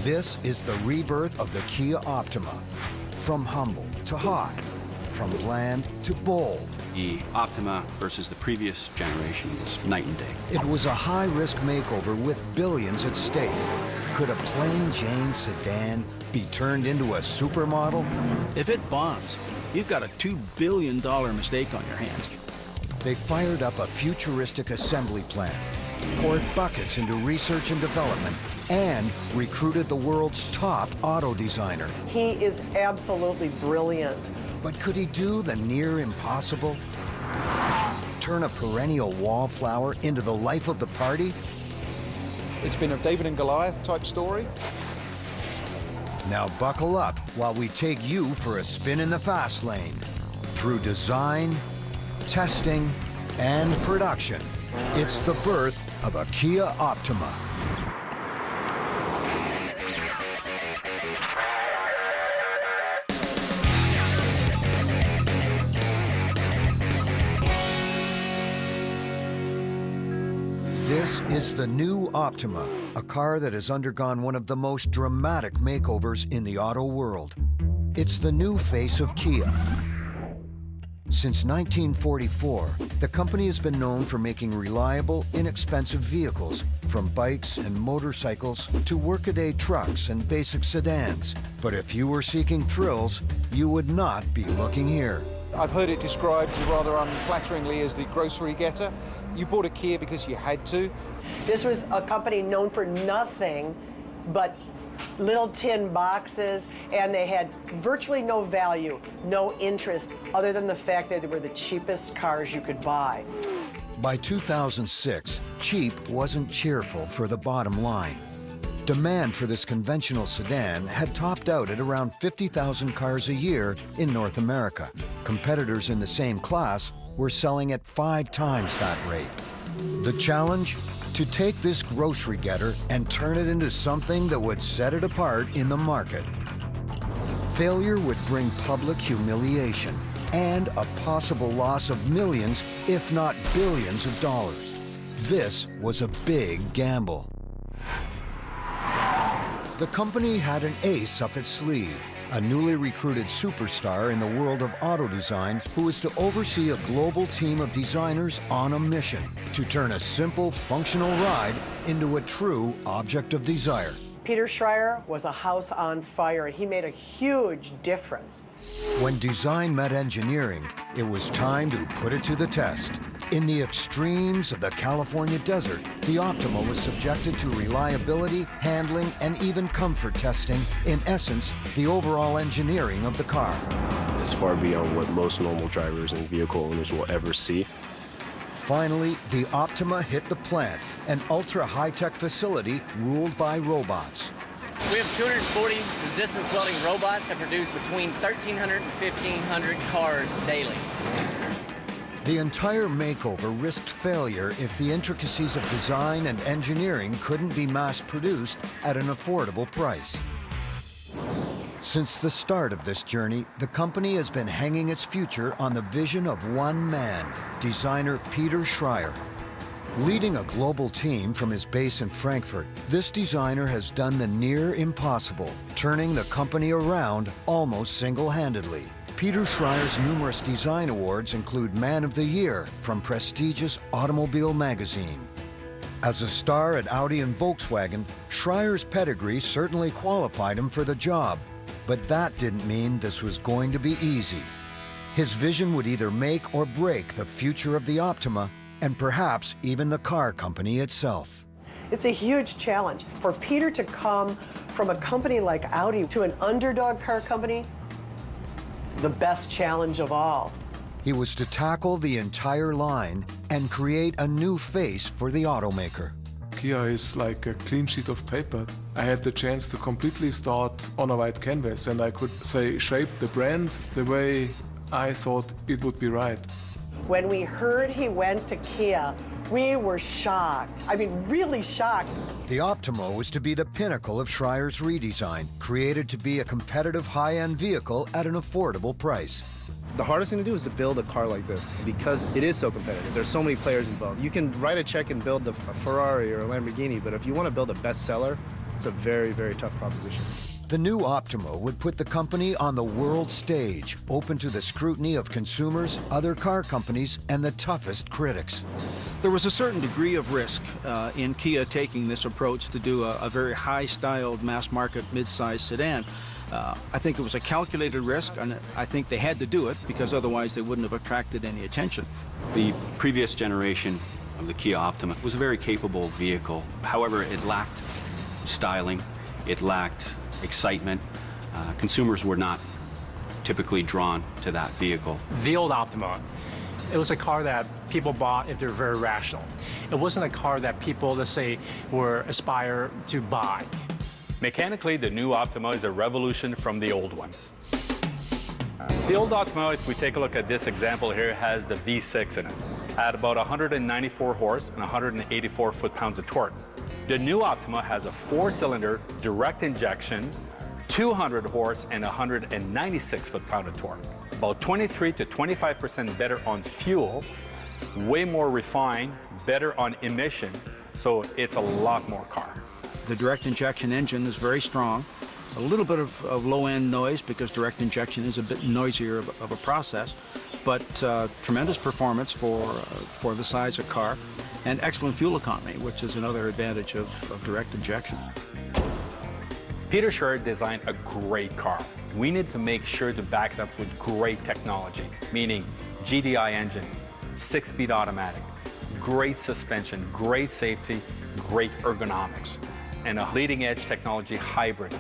This is the rebirth of the Kia Optima. From humble to hot, from bland to bold. The Optima versus the previous generation was night and day. It was a high-risk makeover with billions at stake. Could a plain Jane sedan be turned into a supermodel? If it bombs, you've got a $2 billion mistake on your hands. They fired up a futuristic assembly plant, poured buckets into research and development, and recruited the world's top auto designer. He is absolutely brilliant. But could he do the near impossible? Turn a perennial wallflower into the life of the party? It's been a David and Goliath type story. Now buckle up while we take you for a spin in the fast lane. Through design, testing, and production, it's the birth of a Kia Optima. This is the new Optima, a car that has undergone one of the most dramatic makeovers in the auto world. It's the new face of Kia. Since 1944, the company has been known for making reliable, inexpensive vehicles, from bikes and motorcycles to workaday trucks and basic sedans. But if you were seeking thrills, you would not be looking here. I've heard it described rather unflatteringly as the grocery getter. You bought a Kia because you had to. This was a company known for nothing but little tin boxes, and they had virtually no value, no interest, other than the fact that they were the cheapest cars you could buy. By 2006, cheap wasn't cheerful for the bottom line. Demand for this conventional sedan had topped out at around 50,000 cars a year in North America. Competitors in the same class were selling at 5 times that rate. The challenge? To take this grocery getter and turn it into something that would set it apart in the market. Failure would bring public humiliation and a possible loss of millions, if not billions of dollars. This was a big gamble. The company had an ace up its sleeve, a newly recruited superstar in the world of auto design who was to oversee a global team of designers on a mission to turn a simple, functional ride into a true object of desire. Peter Schreier was a house on fire, and he made a huge difference. When design met engineering, it was time to put it to the test. In the extremes of the California desert, the Optima was subjected to reliability, handling, and even comfort testing. In essence, the overall engineering of the car. It's far beyond what most normal drivers and vehicle owners will ever see. Finally, the Optima hit the plant, an ultra-high-tech facility ruled by robots. We have 240 resistance welding robots that produce between 1,300 and 1,500 cars daily. The entire makeover risked failure if the intricacies of design and engineering couldn't be mass-produced at an affordable price. Since the start of this journey, the company has been hanging its future on the vision of one man, designer Peter Schreier. Leading a global team from his base in Frankfurt, this designer has done the near impossible, turning the company around almost single-handedly. Peter Schreier's numerous design awards include Man of the Year from prestigious Automobile magazine. As a star at Audi and Volkswagen, Schreier's pedigree certainly qualified him for the job, but that didn't mean this was going to be easy. His vision would either make or break the future of the Optima, and perhaps even the car company itself. It's a huge challenge. For Peter to come from a company like Audi to an underdog car company, the best challenge of all. He was to tackle the entire line and create a new face for the automaker. Kia is like a clean sheet of paper. I had the chance to completely start on a white canvas, and I could shape the brand the way I thought it would be right. When we heard he went to Kia, we were shocked. I mean, really shocked. The Optima was to be the pinnacle of Schreier's redesign, created to be a competitive high-end vehicle at an affordable price. The hardest thing to do is to build a car like this because it is so competitive. There's so many players involved. You can write a check and build a Ferrari or a Lamborghini, but if you want to build a bestseller, It's a very, very tough proposition. The new Optima would put the company on the world stage, open to the scrutiny of consumers, other car companies, and the toughest critics. There was a certain degree of risk in Kia taking this approach to do a very high-styled, mass-market, mid-size sedan. I think it was a calculated risk, and I think they had to do it because otherwise they wouldn't have attracted any attention. The previous generation of the Kia Optima was a very capable vehicle. However, it lacked styling, it lacked excitement. Consumers were not typically drawn to that vehicle. The old Optima, it was a car that people bought if they're very rational. It wasn't a car that people, let's say, aspire to buy. Mechanically, the new Optima is a revolution from the old one. The old Optima, if we take a look at this example here, has the V6 in it, at about 194 horse and 184 foot-pounds of torque. The new Optima has a 4-cylinder direct injection, 200 horse and 196 foot-pound of torque. About 23 to 25% better on fuel, way more refined, better on emission, so it's a lot more car. The direct injection engine is very strong. A little bit of low-end noise because direct injection is a bit noisier of a process, but tremendous performance for the size of car, and excellent fuel economy, which is another advantage of direct injection. Peter Schreier designed a great car. We need to make sure to back it up with great technology, meaning GDI engine, 6-speed automatic, great suspension, great safety, great ergonomics, and a leading-edge technology hybrid.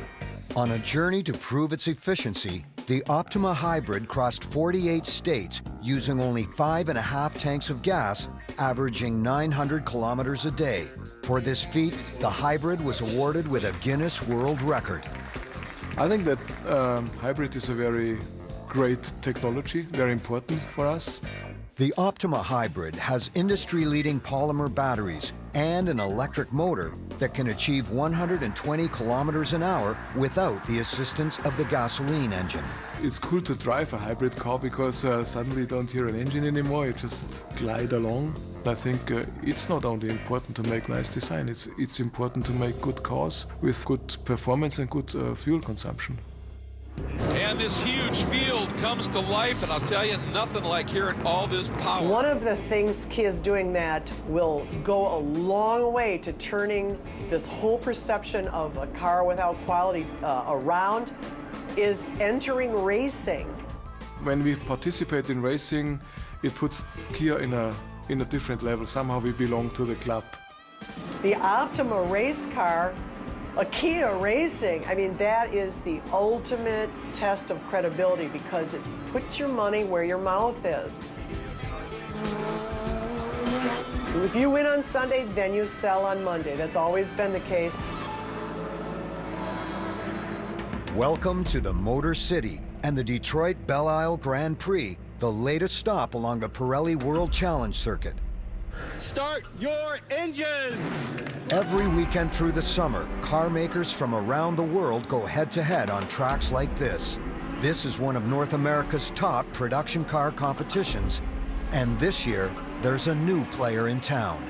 On a journey to prove its efficiency, the Optima Hybrid crossed 48 states using only 5.5 tanks of gas, averaging 900 kilometers a day. For this feat, the Hybrid was awarded with a Guinness World Record. I think that hybrid is a very great technology, very important for us. The Optima Hybrid has industry-leading polymer batteries and an electric motor that can achieve 120 kilometers an hour without the assistance of the gasoline engine. It's cool to drive a hybrid car because suddenly you don't hear an engine anymore, you just glide along. I think it's not only important to make nice design, it's important to make good cars with good performance and good fuel consumption. And this huge field comes to life, and I'll tell you, nothing like hearing all this power. One of the things Kia's doing that will go a long way to turning this whole perception of a car without quality around is entering racing. When we participate in racing, it puts Kia in a different level. Somehow we belong to the club. The Optima race car, a Kia Racing, I mean, that is the ultimate test of credibility because it's put your money where your mouth is. If you win on Sunday, then you sell on Monday. That's always been the case. Welcome to the Motor City and the Detroit Belle Isle Grand Prix, the latest stop along the Pirelli World Challenge circuit. Start your engines! Every weekend through the summer, car makers from around the world go head-to-head on tracks like this. This is one of North America's top production car competitions, and this year, there's a new player in town.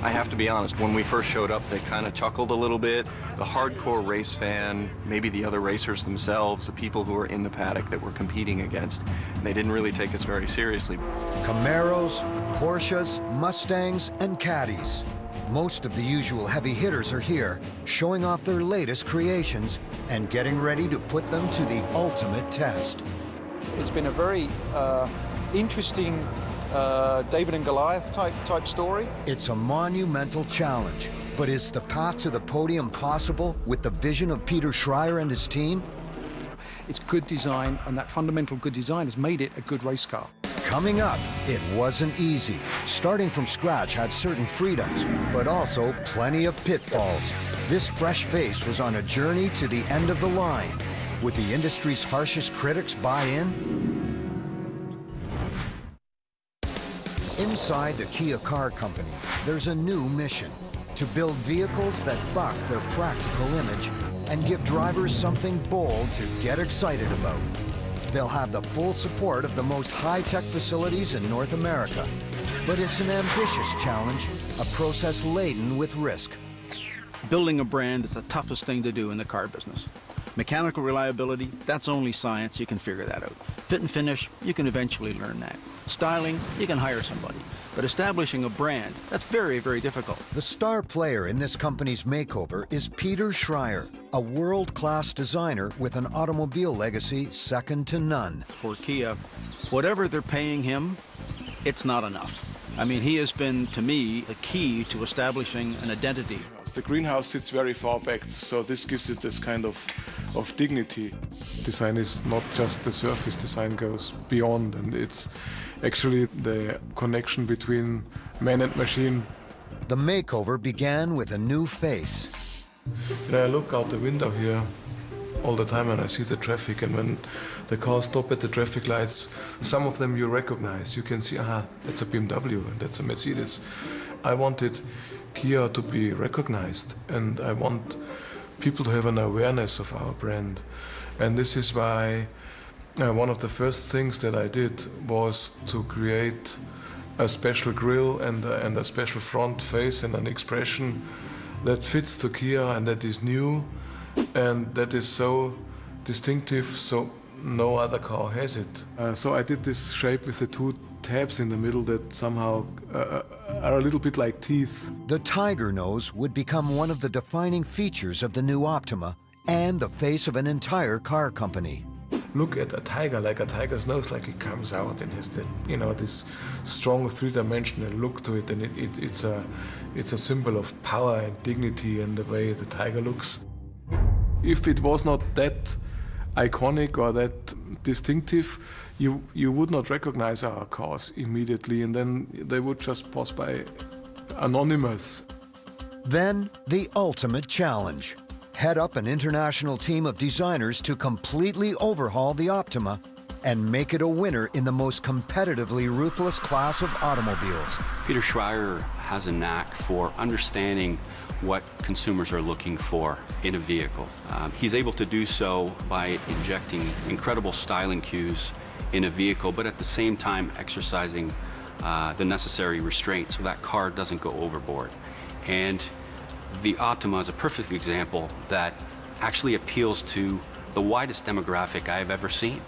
I have to be honest, when we first showed up, they kind of chuckled a little bit. The hardcore race fan, maybe the other racers themselves, the people who were in the paddock that we're competing against, they didn't really take us very seriously. Camaros, Porsches, Mustangs, and Caddies. Most of the usual heavy hitters are here, showing off their latest creations and getting ready to put them to the ultimate test. It's been a very interesting David and Goliath type story. It's a monumental challenge, but is the path to the podium possible with the vision of Peter Schreier and his team? It's good design, and that fundamental good design has made it a good race car. Coming up, it wasn't easy. Starting from scratch had certain freedoms, but also plenty of pitfalls. This fresh face was on a journey to the end of the line. Would the industry's harshest critics buy in? Inside the Kia Car Company, there's a new mission: to build vehicles that buck their practical image and give drivers something bold to get excited about. They'll have the full support of the most high-tech facilities in North America. But it's an ambitious challenge, a process laden with risk. Building a brand is the toughest thing to do in the car business. Mechanical reliability, that's only science, you can figure that out. Fit and finish, you can eventually learn that. Styling, you can hire somebody. But establishing a brand, that's very, very difficult. The star player in this company's makeover is Peter Schreier, a world-class designer with an automobile legacy second to none. For Kia, whatever they're paying him, it's not enough. I mean, he has been, to me, the key to establishing an identity. The greenhouse sits very far back, so this gives it this kind of dignity. Design is not just the surface, design goes beyond, and it's actually the connection between man and machine. The makeover began with a new face. When I look out the window here all the time and I see the traffic, and when the cars stop at the traffic lights, some of them you recognize. You can see, aha, that's a BMW and that's a Mercedes. I wanted Kia to be recognized, and I want people to have an awareness of our brand. And this is why one of the first things that I did was to create a special grille and a special front face and an expression that fits to Kia and that is new and that is so distinctive, so no other car has it. So I did this shape with the two tabs in the middle that somehow are a little bit like teeth. The tiger nose would become one of the defining features of the new Optima and the face of an entire car company. Look at a tiger, like a tiger's nose, like it comes out and has the, you know, this strong three-dimensional look to it, and it's a symbol of power and dignity and the way the tiger looks. If it was not that iconic or that distinctive, you would not recognize our cars immediately, and then they would just pass by anonymous. Then the ultimate challenge. Head up an international team of designers to completely overhaul the Optima and make it a winner in the most competitively ruthless class of automobiles. Peter Schreier has a knack for understanding what consumers are looking for in a vehicle. He's able to do so by injecting incredible styling cues in a vehicle, but at the same time exercising the necessary restraint so that car doesn't go overboard. And the Optima is a perfect example that actually appeals to the widest demographic I've ever seen.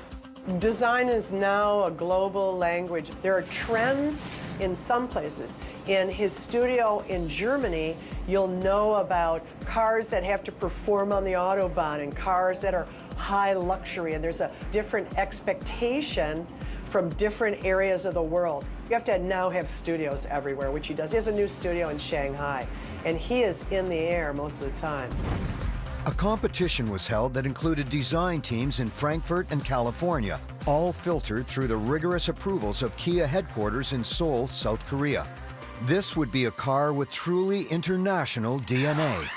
Design is now a global language. There are trends in some places. In his studio in Germany, you'll know about cars that have to perform on the Autobahn and cars that are high luxury, and there's a different expectation from different areas of the world. You have to now have studios everywhere, which he does. He has a new studio in Shanghai, and he is in the air most of the time. A competition was held that included design teams in Frankfurt and California, all filtered through the rigorous approvals of Kia headquarters in Seoul, South Korea. This would be a car with truly international DNA.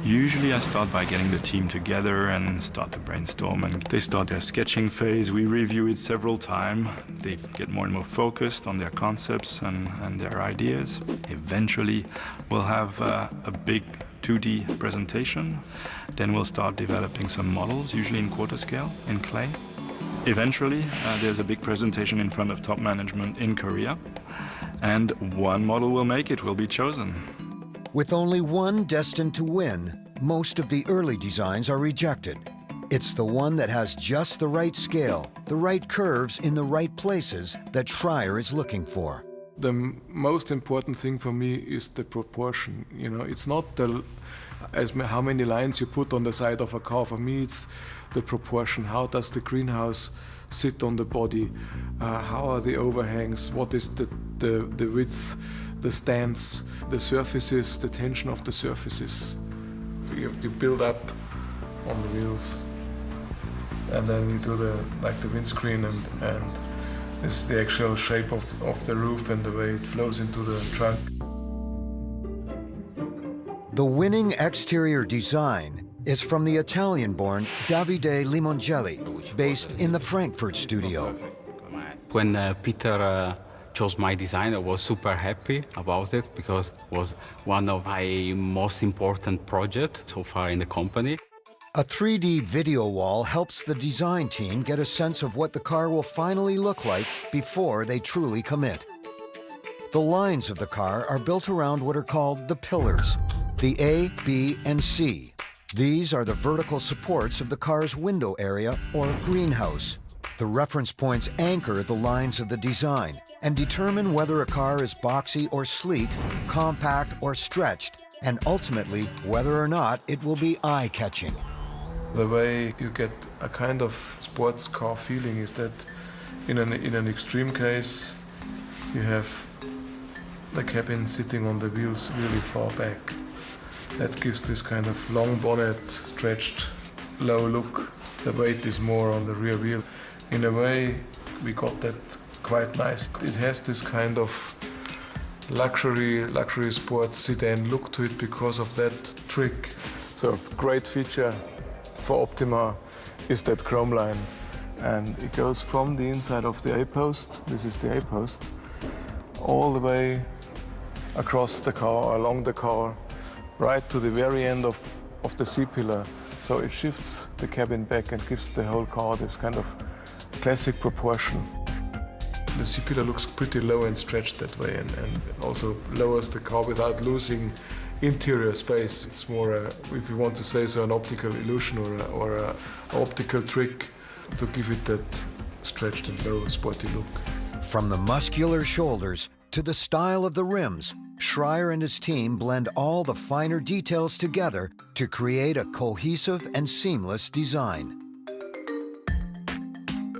Usually I start by getting the team together and start to brainstorm, and they start their sketching phase. We review it several times. They get more and more focused on their concepts and their ideas. Eventually we'll have a big 2D presentation. Then we'll start developing some models, usually in quarter scale, in clay. Eventually there's a big presentation in front of top management in Korea, and one model will make it, will be chosen. With only one destined to win, most of the early designs are rejected. It's the one that has just the right scale, the right curves in the right places that Schreier is looking for. The most important thing for me is the proportion. You know, it's not how many lines you put on the side of a car. For me, it's the proportion. How does the greenhouse sit on the body? How are the overhangs? What is the width? The stance, the surfaces, the tension of the surfaces. You have to build up on the wheels, and then you do the windscreen, and this is the actual shape of the roof and the way it flows into the trunk. The winning exterior design is from the Italian-born Davide Limongelli, based in the Frankfurt studio. When Peter chose my design, I was super happy about it because it was one of my most important projects so far in the company. A 3D video wall helps the design team get a sense of what the car will finally look like before they truly commit. The lines of the car are built around what are called the pillars, the A, B, and C. These are the vertical supports of the car's window area or greenhouse. The reference points anchor the lines of the design and determine whether a car is boxy or sleek, compact or stretched, and ultimately whether or not it will be eye-catching. The way you get a kind of sports car feeling is that in an extreme case, you have the cabin sitting on the wheels really far back. That gives this kind of long bonnet, stretched, low look. The weight is more on the rear wheel. In a way, we got that quite nice. It has this kind of luxury sports sedan look to it because of that trick. So great feature for Optima is that chrome line. And it goes from the inside of the A-post, this is the A-post, all the way across the car, along the car, right to the very end of the C-pillar. So it shifts the cabin back and gives the whole car this kind of classic proportion. The C-pillar looks pretty low and stretched that way and also lowers the car without losing interior space. It's more, if you want to say so, an optical illusion or an optical trick to give it that stretched and low sporty look. From the muscular shoulders to the style of the rims, Schreier and his team blend all the finer details together to create a cohesive and seamless design.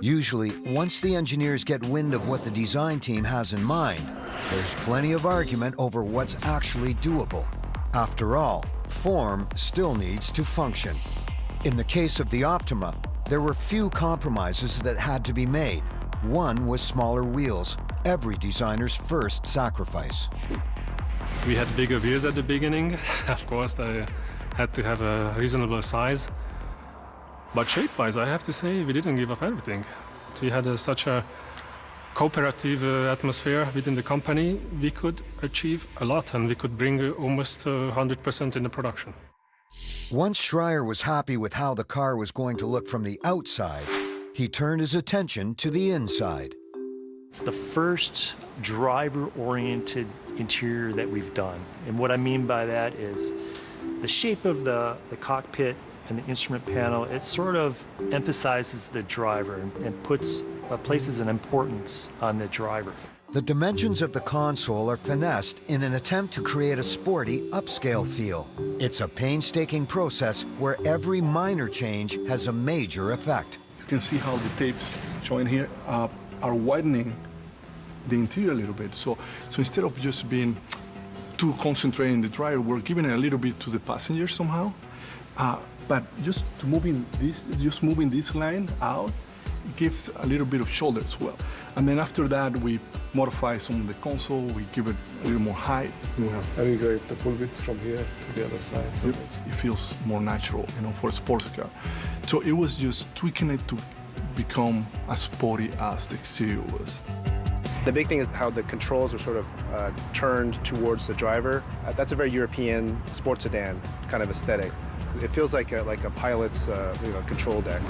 Usually, once the engineers get wind of what the design team has in mind, there's plenty of argument over what's actually doable. After all, form still needs to function. In the case of the Optima, there were few compromises that had to be made. One was smaller wheels, every designer's first sacrifice. We had bigger wheels at the beginning. Of course, I had to have a reasonable size. But shape-wise, I have to say, we didn't give up everything. We had such a cooperative atmosphere within the company. We could achieve a lot, and we could bring almost 100% in the production. Once Schreier was happy with how the car was going to look from the outside, he turned his attention to the inside. It's the first driver-oriented interior that we've done. And what I mean by that is the shape of the cockpit and the instrument panel, it sort of emphasizes the driver and places an importance on the driver. The dimensions of the console are finessed in an attempt to create a sporty, upscale feel. It's a painstaking process where every minor change has a major effect. You can see how the tapes showing here are widening the interior a little bit. So instead of just being too concentrated in the driver, we're giving a little bit to the passenger somehow. But just moving this line out gives a little bit of shoulder as well. And then after that, we modify some of the console, we give it a little more height. And we go the full width from here to the other side. So it feels more natural, for a sports car. So it was just tweaking it to become as sporty as the exterior was. The big thing is how the controls are sort of turned towards the driver. That's a very European sports sedan kind of aesthetic. It feels like a pilot's control deck.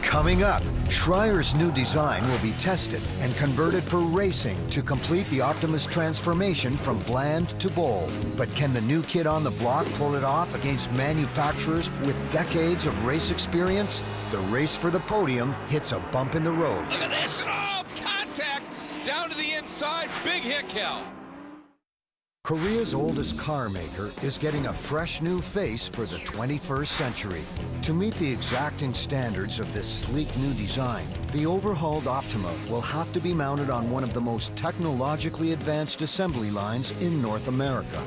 Coming up, Schreier's new design will be tested and converted for racing to complete the Optima's transformation from bland to bold. But can the new kid on the block pull it off against manufacturers with decades of race experience? The race for the podium hits a bump in the road. Look at this! Oh, contact! Down to the inside, big hit, Cal. Korea's oldest car maker is getting a fresh new face for the 21st century. To meet the exacting standards of this sleek new design, the overhauled Optima will have to be mounted on one of the most technologically advanced assembly lines in North America.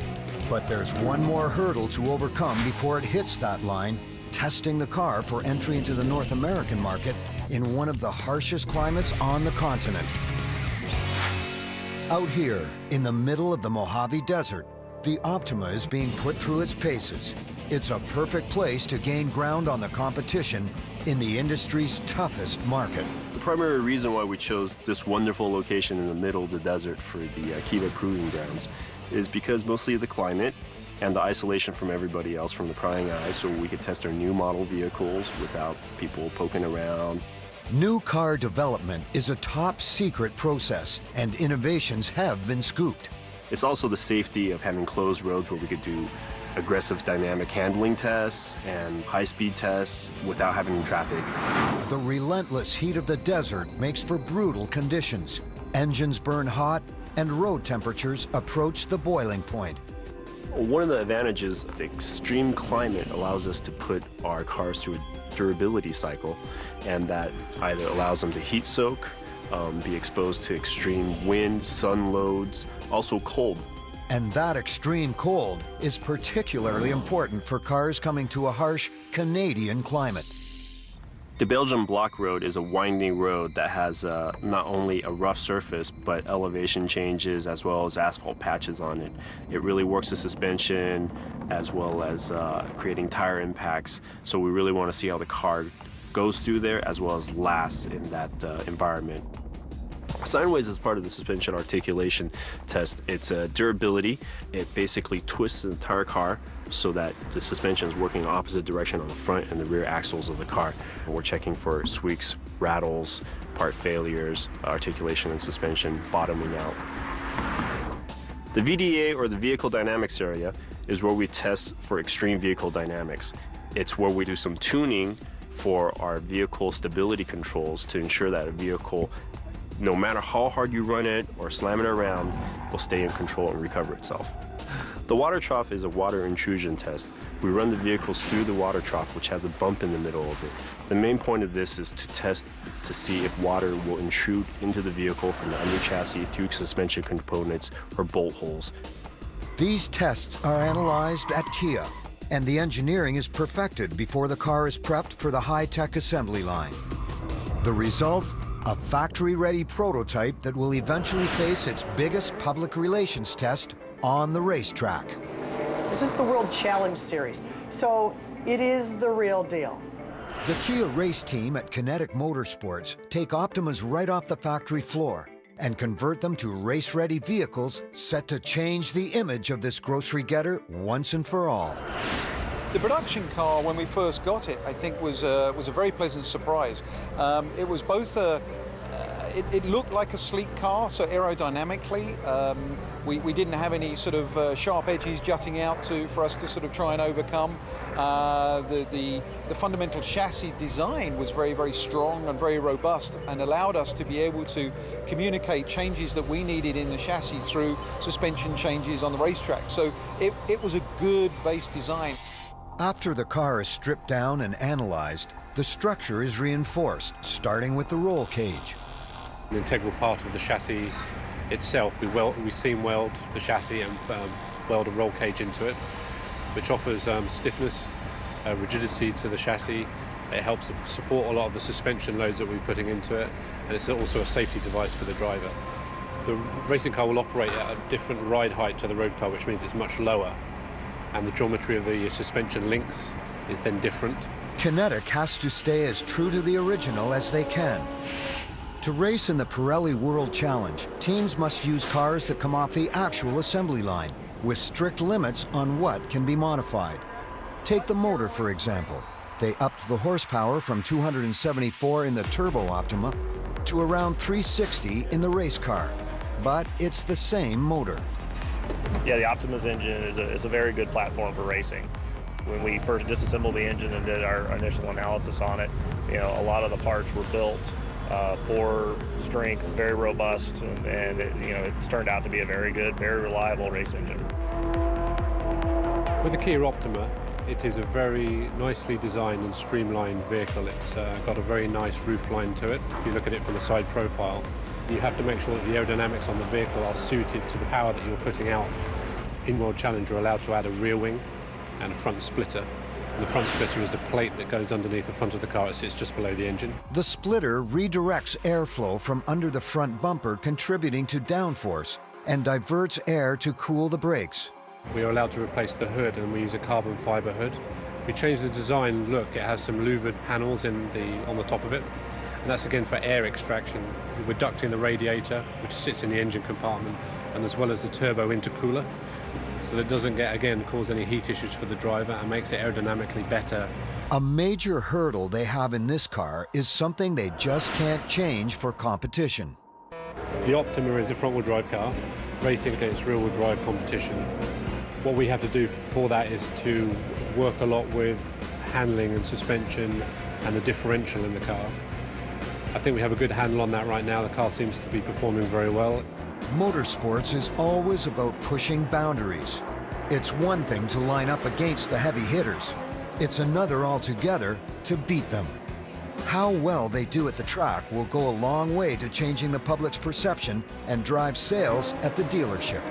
But there's one more hurdle to overcome before it hits that line, testing the car for entry into the North American market in one of the harshest climates on the continent. Out here, in the middle of the Mojave Desert, the Optima is being put through its paces. It's a perfect place to gain ground on the competition in the industry's toughest market. The primary reason why we chose this wonderful location in the middle of the desert for the Kia Proving Grounds is because mostly of the climate and the isolation from everybody else, from the prying eyes, so we could test our new model vehicles without people poking around. New car development is a top secret process, and innovations have been scooped. It's also the safety of having closed roads where we could do aggressive dynamic handling tests and high-speed tests without having traffic. The relentless heat of the desert makes for brutal conditions. Engines burn hot, and road temperatures approach the boiling point. One of the advantages of the extreme climate allows us to put our cars through a durability cycle, and that either allows them to heat soak, be exposed to extreme wind, sun loads, also cold. And that extreme cold is particularly important for cars coming to a harsh Canadian climate. The Belgian block road is a winding road that has not only a rough surface, but elevation changes as well as asphalt patches on it. It really works the suspension as well as creating tire impacts. So we really want to see how the car goes through there as well as lasts in that environment. Sideways is part of the suspension articulation test. It's durability. It basically twists the entire car so that the suspension is working in opposite direction on the front and the rear axles of the car. And we're checking for squeaks, rattles, part failures, articulation and suspension bottoming out. The VDA, or the vehicle dynamics area, is where we test for extreme vehicle dynamics. It's where we do some tuning for our vehicle stability controls to ensure that a vehicle, no matter how hard you run it or slam it around, will stay in control and recover itself. The water trough is a water intrusion test. We run the vehicles through the water trough, which has a bump in the middle of it. The main point of this is to test to see if water will intrude into the vehicle from the under chassis through suspension components or bolt holes. These tests are analyzed at Kia, and the engineering is perfected before the car is prepped for the high-tech assembly line. The result? A factory-ready prototype that will eventually face its biggest public relations test on the racetrack. This is the World Challenge Series, so it is the real deal. The Kia race team at Kinetic Motorsports take Optimas right off the factory floor and convert them to race-ready vehicles set to change the image of this grocery getter once and for all. The production car, when we first got it, I think was a very pleasant surprise. It was both it looked like a sleek car, so aerodynamically, we didn't have any sort of sharp edges jutting out for us to sort of try and overcome. The fundamental chassis design was very, very strong and very robust, and allowed us to be able to communicate changes that we needed in the chassis through suspension changes on the racetrack. So it was a good base design. After the car is stripped down and analyzed, the structure is reinforced, starting with the roll cage. An integral part of the chassis itself, we seam weld the chassis and weld a roll cage into it, which offers stiffness, rigidity to the chassis. It helps support a lot of the suspension loads that we're putting into it, and it's also a safety device for the driver. The racing car will operate at a different ride height to the road car, which means it's much lower, and the geometry of the suspension links is then different. Kinetic has to stay as true to the original as they can. To race in the Pirelli World Challenge, teams must use cars that come off the actual assembly line, with strict limits on what can be modified. Take the motor, for example. They upped the horsepower from 274 in the Turbo Optima to around 360 in the race car. But it's the same motor. Yeah, the Optima's engine is a very good platform for racing. When we first disassembled the engine and did our initial analysis on it, a lot of the parts were built for strength, very robust, and it's turned out to be a very good, very reliable race engine. With the Kia Optima, it is a very nicely designed and streamlined vehicle. It's got a very nice roof line to it. If you look at it from the side profile, you have to make sure that the aerodynamics on the vehicle are suited to the power that you're putting out. In World Challenge, you're allowed to add a rear wing and a front splitter. And the front splitter is the plate that goes underneath the front of the car. It sits just below the engine. The splitter redirects airflow from under the front bumper, contributing to downforce, and diverts air to cool the brakes. We are allowed to replace the hood, and we use a carbon fiber hood. We changed the design look. It has some louvered panels on the top of it, and that's again for air extraction. We're ducting the radiator, which sits in the engine compartment, and as well as the turbo intercooler. so that it doesn't cause any heat issues for the driver and makes it aerodynamically better. A major hurdle they have in this car is something they just can't change for competition. The Optima is a front-wheel drive car, racing against rear-wheel drive competition. What we have to do for that is to work a lot with handling and suspension and the differential in the car. I think we have a good handle on that right now. The car seems to be performing very well. Motorsports is always about pushing boundaries. It's one thing to line up against the heavy hitters. It's another altogether to beat them. How well they do at the track will go a long way to changing the public's perception and drive sales at the dealership.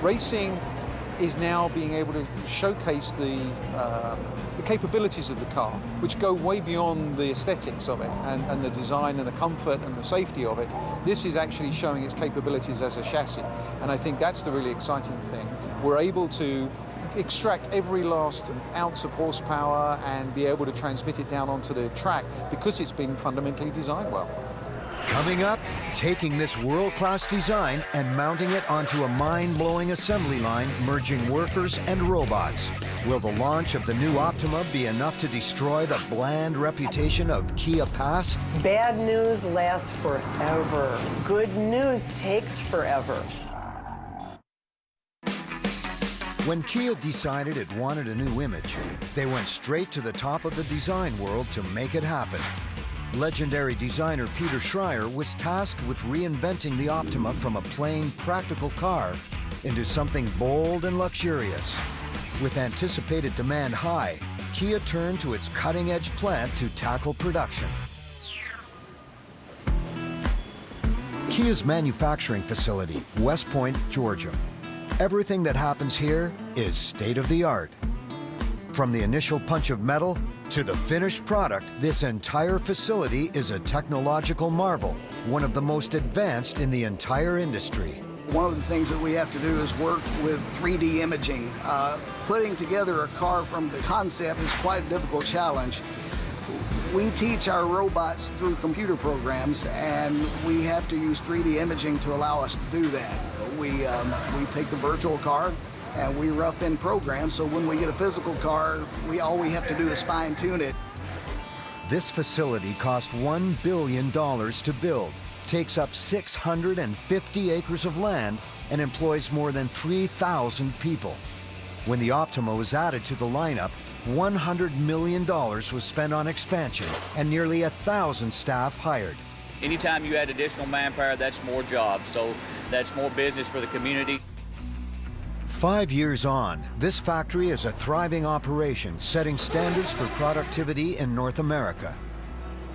Racing is now being able to showcase the capabilities of the car, which go way beyond the aesthetics of it and the design and the comfort and the safety of it. This is actually showing its capabilities as a chassis, and I think that's the really exciting thing. We're able to extract every last ounce of horsepower and be able to transmit it down onto the track because it's been fundamentally designed well. Coming up, taking this world-class design and mounting it onto a mind-blowing assembly line, merging workers and robots. Will the launch of the new Optima be enough to destroy the bland reputation of Kia past? Bad news lasts forever. Good news takes forever. When Kia decided it wanted a new image, they went straight to the top of the design world to make it happen. Legendary designer Peter Schreier was tasked with reinventing the Optima from a plain, practical car into something bold and luxurious. With anticipated demand high, Kia turned to its cutting-edge plant to tackle production. Kia's manufacturing facility, West Point, Georgia. Everything that happens here is state-of-the-art. From the initial punch of metal to the finished product, this entire facility is a technological marvel, one of the most advanced in the entire industry. One of the things that we have to do is work with 3D imaging. Putting together a car from the concept is quite a difficult challenge. We teach our robots through computer programs, and we have to use 3D imaging to allow us to do that. We take the virtual car and we rough in programs, so when we get a physical car, all we have to do is fine-tune it. This facility cost $1 billion to build, takes up 650 acres of land, and employs more than 3,000 people. When the Optima was added to the lineup, $100 million was spent on expansion and nearly 1,000 staff hired. Anytime you add additional manpower, that's more jobs, so that's more business for the community. 5 years on, this factory is a thriving operation, setting standards for productivity in North America.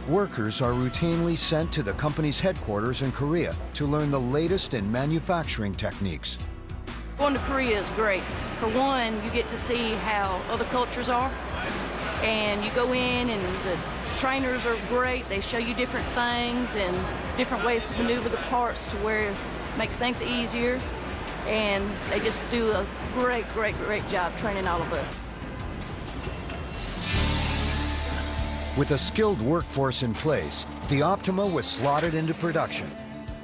Workers are routinely sent to the company's headquarters in Korea to learn the latest in manufacturing techniques. Going to Korea is great. For one, you get to see how other cultures are, and you go in and the trainers are great. They show you different things and different ways to maneuver the parts to where it makes things easier, and they just do a great job training all of us. With a skilled workforce in place, the Optima was slotted into production.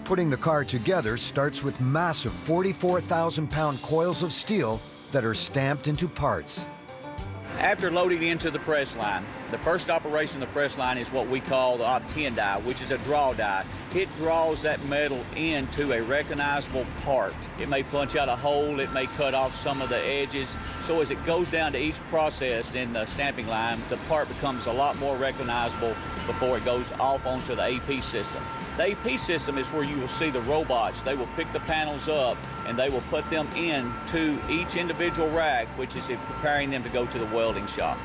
Putting the car together starts with massive 44,000-pound coils of steel that are stamped into parts. After loading into the press line, the first operation of the press line is what we call the Op-10 die, which is a draw die. It draws that metal into a recognizable part. It may punch out a hole, it may cut off some of the edges. So as it goes down to each process in the stamping line, the part becomes a lot more recognizable before it goes off onto the AP system. The AP system is where you will see the robots. They will pick the panels up and they will put them into each individual rack, which is preparing them to go to the welding shop.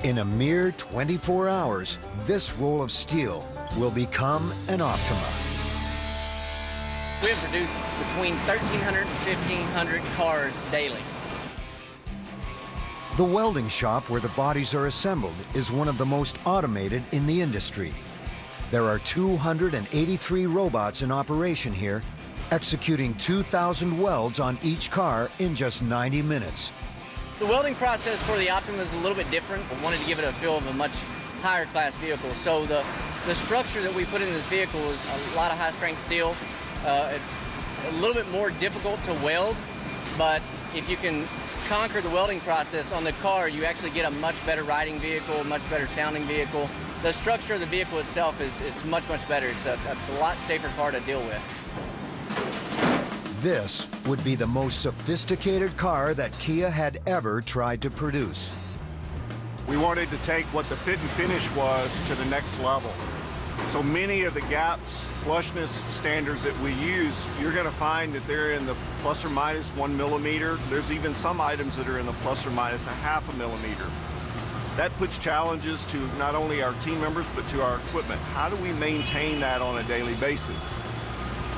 In a mere 24 hours, this roll of steel will become an Optima. We have produced between 1,300 and 1,500 cars daily. The welding shop where the bodies are assembled is one of the most automated in the industry. There are 283 robots in operation here, executing 2,000 welds on each car in just 90 minutes. The welding process for the Optima is a little bit different. We wanted to give it a feel of a much higher class vehicle. So the structure that we put in this vehicle is a lot of high strength steel. It's a little bit more difficult to weld, but if you can conquer the welding process on the car, you actually get a much better riding vehicle, much better sounding vehicle. The structure of the vehicle itself it's much better. It's a lot safer car to deal with. This would be the most sophisticated car that Kia had ever tried to produce. We wanted to take what the fit and finish was to the next level. So many of the gaps, flushness standards that we use, you're going to find that they're in the plus or minus 1 millimeter. There's even some items that are in the plus or minus a half a millimeter. That puts challenges to not only our team members, but to our equipment. How do we maintain that on a daily basis?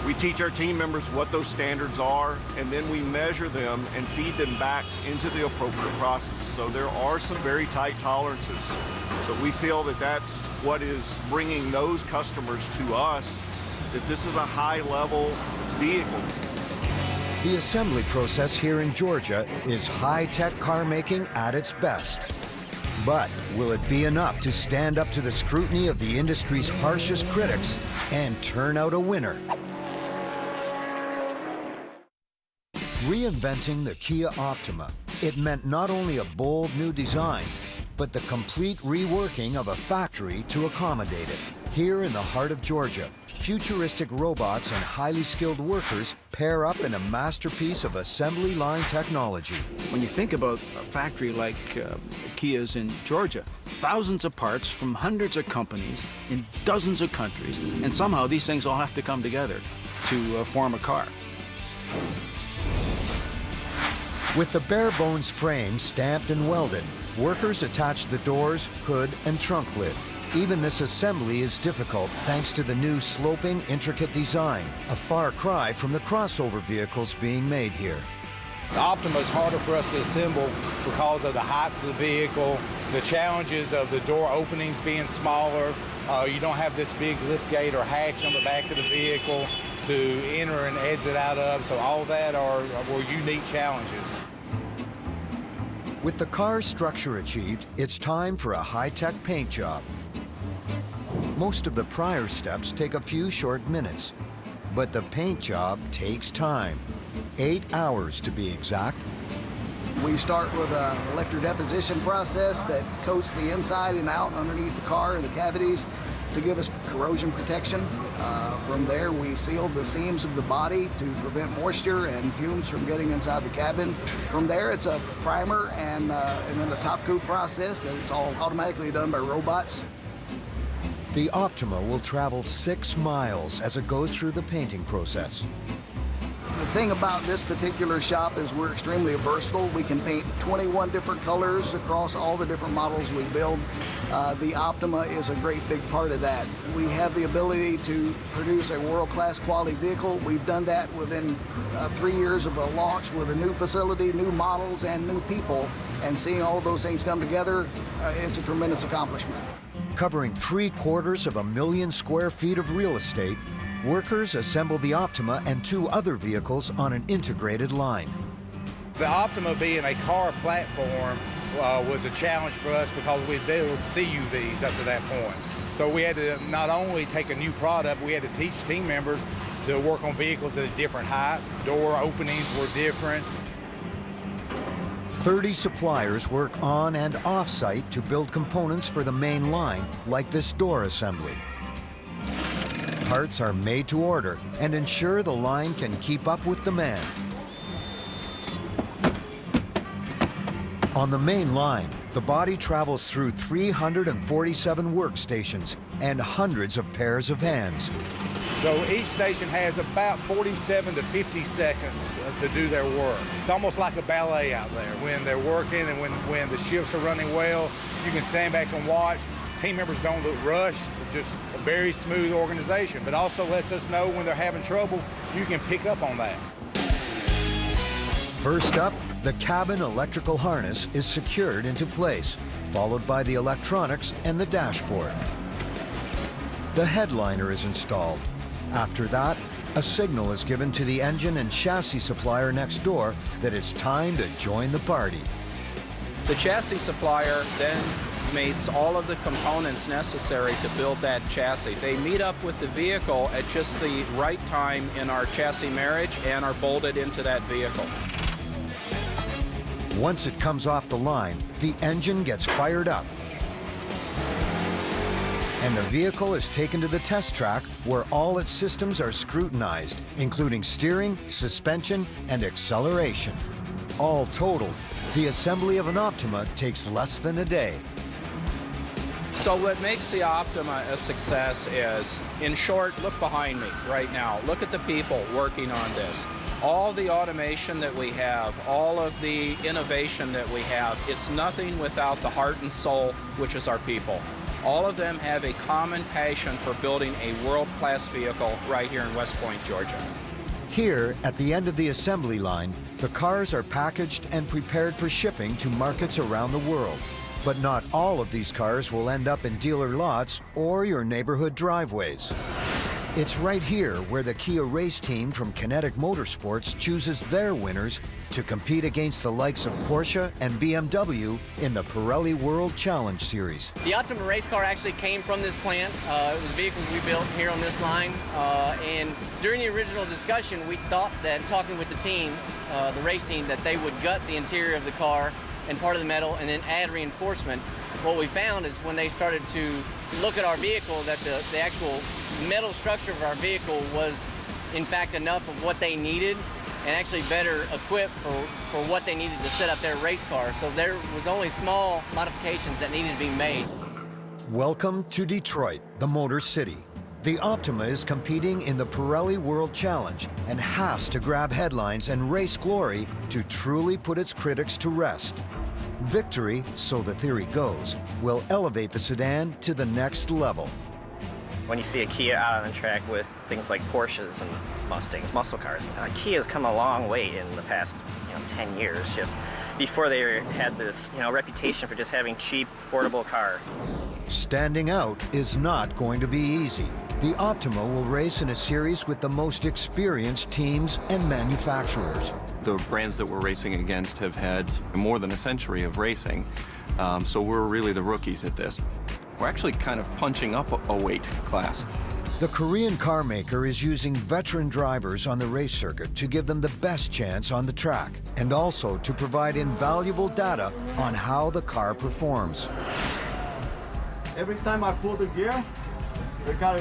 We teach our team members what those standards are, and then we measure them and feed them back into the appropriate process. So there are some very tight tolerances, but we feel that that's what is bringing those customers to us, that this is a high-level vehicle. The assembly process here in Georgia is high-tech car making at its best. But will it be enough to stand up to the scrutiny of the industry's harshest critics and turn out a winner? Reinventing the Kia Optima, it meant not only a bold new design, but the complete reworking of a factory to accommodate it. Here in the heart of Georgia, futuristic robots and highly skilled workers pair up in a masterpiece of assembly line technology. When you think about a factory like Kia's in Georgia, thousands of parts from hundreds of companies in dozens of countries, and somehow these things all have to come together to form a car. With the bare-bones frame stamped and welded, workers attach the doors, hood, and trunk lid. Even this assembly is difficult thanks to the new sloping, intricate design, a far cry from the crossover vehicles being made here. The Optima is harder for us to assemble because of the height of the vehicle, the challenges of the door openings being smaller. You don't have this big lift gate or hatch on the back of the vehicle to enter and exit out of, so all that were unique challenges. With the car's structure achieved, it's time for a high-tech paint job. Most of the prior steps take a few short minutes, but the paint job takes time. 8 hours to be exact. We start with an electrodeposition process that coats the inside and out underneath the car and the cavities to give us corrosion protection. From there, we seal the seams of the body to prevent moisture and fumes from getting inside the cabin. From there, it's a primer and then a top coat process that's all automatically done by robots. The Optima will travel 6 miles as it goes through the painting process. The thing about this particular shop is we're extremely versatile. We can paint 21 different colors across all the different models we build. The Optima is a great big part of that. We have the ability to produce a world-class quality vehicle. We've done that within 3 years of a launch with a new facility, new models, and new people. And seeing all those things come together, it's a tremendous accomplishment. Covering 750,000 square feet of real estate, workers assemble the Optima and 2 other vehicles on an integrated line. The Optima being a car platform was a challenge for us because we built CUVs up to that point. So we had to not only take a new product, we had to teach team members to work on vehicles at a different height. Door openings were different. 30 suppliers work on and off-site to build components for the main line, like this door assembly. Parts are made to order and ensure the line can keep up with demand. On the main line, the body travels through 347 workstations and hundreds of pairs of hands. So each station has about 47 to 50 seconds to do their work. It's almost like a ballet out there. When they're working and when the shifts are running well, you can stand back and watch. Team members don't look rushed, just a very smooth organization, but also lets us know when they're having trouble, you can pick up on that. First up, the cabin electrical harness is secured into place, followed by the electronics and the dashboard. The headliner is installed. After that, a signal is given to the engine and chassis supplier next door that it's time to join the party. The chassis supplier then mates all of the components necessary to build that chassis. They meet up with the vehicle at just the right time in our chassis marriage and are bolted into that vehicle. Once it comes off the line, the engine gets fired up, and the vehicle is taken to the test track where all its systems are scrutinized, including steering, suspension, and acceleration. All totaled, the assembly of an Optima takes less than a day. So what makes the Optima a success is, in short, look behind me right now. Look at the people working on this. All the automation that we have, all of the innovation that we have, it's nothing without the heart and soul, which is our people. All of them have a common passion for building a world-class vehicle right here in West Point, Georgia. Here, at the end of the assembly line, the cars are packaged and prepared for shipping to markets around the world. But not all of these cars will end up in dealer lots or your neighborhood driveways. It's right here where the Kia race team from Kinetic Motorsports chooses their winners to compete against the likes of Porsche and BMW in the Pirelli World Challenge Series. The Optima race car actually came from this plant. It was vehicles we built here on this line. And during the original discussion, we thought that talking with the team, the race team, that they would gut the interior of the car and part of the metal and then add reinforcement. What we found is when they started to look at our vehicle, that the actual metal structure of our vehicle was in fact enough of what they needed and actually better equipped for what they needed to set up their race car. So there was only small modifications that needed to be made. Welcome to Detroit, the Motor City. The Optima is competing in the Pirelli World Challenge and has to grab headlines and race glory to truly put its critics to rest. Victory, so the theory goes, will elevate the sedan to the next level. When you see a Kia out on the track with things like Porsches and Mustangs, muscle cars, Kia's come a long way in the past 10 years. Just before they had this reputation for just having cheap, affordable car. Standing out is not going to be easy. The Optima will race in a series with the most experienced teams and manufacturers. The brands that we're racing against have had more than a century of racing, so we're really the rookies at this. We're actually kind of punching up a weight class. The Korean car maker is using veteran drivers on the race circuit to give them the best chance on the track, and also to provide invaluable data on how the car performs. Every time I pull the gear, the car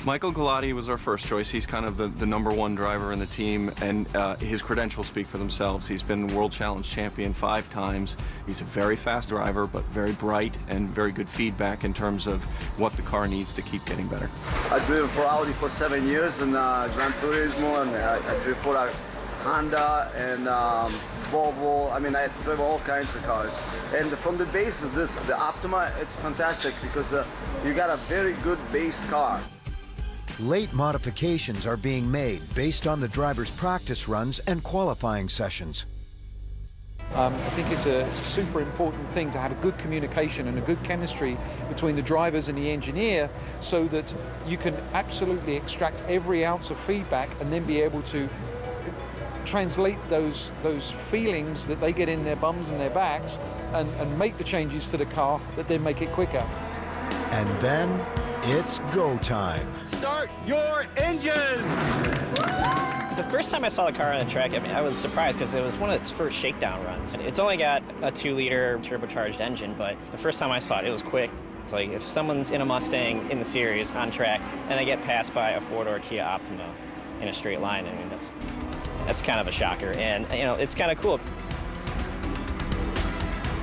Michael Galati was our first choice. He's kind of the #1 driver in the team, and his credentials speak for themselves. He's been World Challenge champion 5 times. He's a very fast driver, but very bright and very good feedback in terms of what the car needs to keep getting better. I've driven for Audi for 7 years and Gran Turismo, and I driven for Honda and Volvo. I mean, I drive all kinds of cars. And from the base of this, the Optima, it's fantastic because you got a very good base car. Late modifications are being made based on the driver's practice runs and qualifying sessions. I think it's a super important thing to have a good communication and a good chemistry between the drivers and the engineer so that you can absolutely extract every ounce of feedback and then be able to translate those feelings that they get in their bums and their backs and make the changes to the car that then make it quicker. And then it's go time. Start your engines! The first time I saw the car on the track, I was surprised because it was one of its first shakedown runs. It's only got a 2-liter turbocharged engine, but the first time I saw it, it was quick. It's like if someone's in a Mustang in the series on track and they get passed by a 4-door Kia Optima in a straight line, that's kind of a shocker, and it's kind of cool.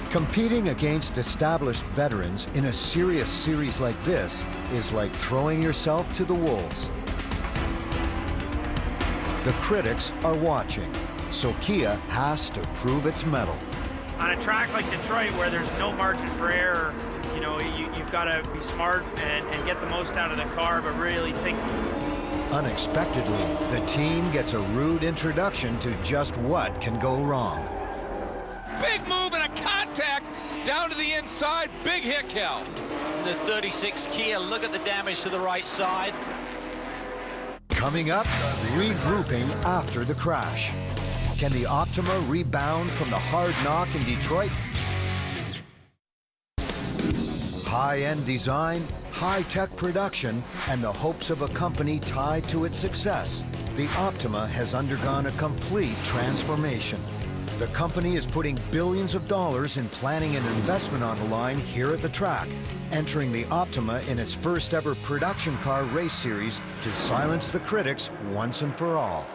Competing against established veterans in a serious series like this is like throwing yourself to the wolves. The critics are watching, so Kia has to prove its mettle. On a track like Detroit where there's no margin for error, you've got to be smart and get the most out of the car, but really think. Unexpectedly, the team gets a rude introduction to just what can go wrong. Big move and a contact down to the inside. Big hit, Cal. The 36 Kia, look at the damage to the right side. Coming up, regrouping after the crash. Can the Optima rebound from the hard knock in Detroit? High-end design, high-tech production, and the hopes of a company tied to its success, the Optima has undergone a complete transformation. The company is putting billions of dollars in planning and investment on the line here at the track, entering the Optima in its first ever production car race series to silence the critics once and for all.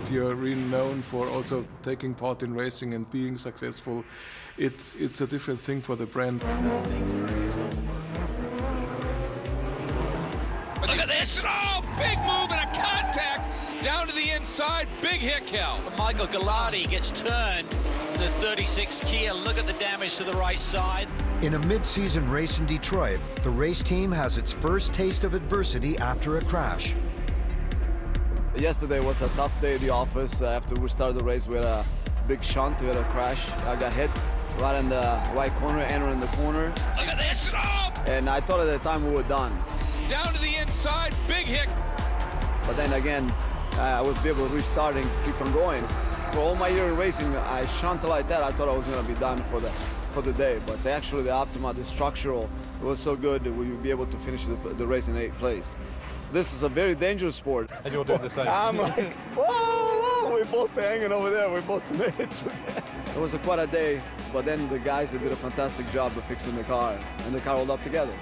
If you're really known for also taking part in racing and being successful, it's a different thing for the brand. Look at this! Oh, big move and a contact down to the inside. Big hit, Cal. Michael Gallardi gets turned in the 36 Kia. Look at the damage to the right side. In a mid-season race in Detroit, the race team has its first taste of adversity after a crash. Yesterday was a tough day at the office. After we started the race, we had a big shunt, we had a crash. I got hit right in the right corner, entering the corner. Look at this! Oh! And I thought at the time we were done. Down to the inside, big hit. But then again, I was able to restart and keep on going. For all my year in racing, I shunted like that. I thought I was going to be done for the day. But actually, the Optima, the structural, it was so good that we would be able to finish the race in 8th place. This is a very dangerous sport. And you're doing the same. I'm like, whoa, we're both hanging over there. We both made it to that. It was quite a day, but then the guys did a fantastic job of fixing the car, and the car rolled up together.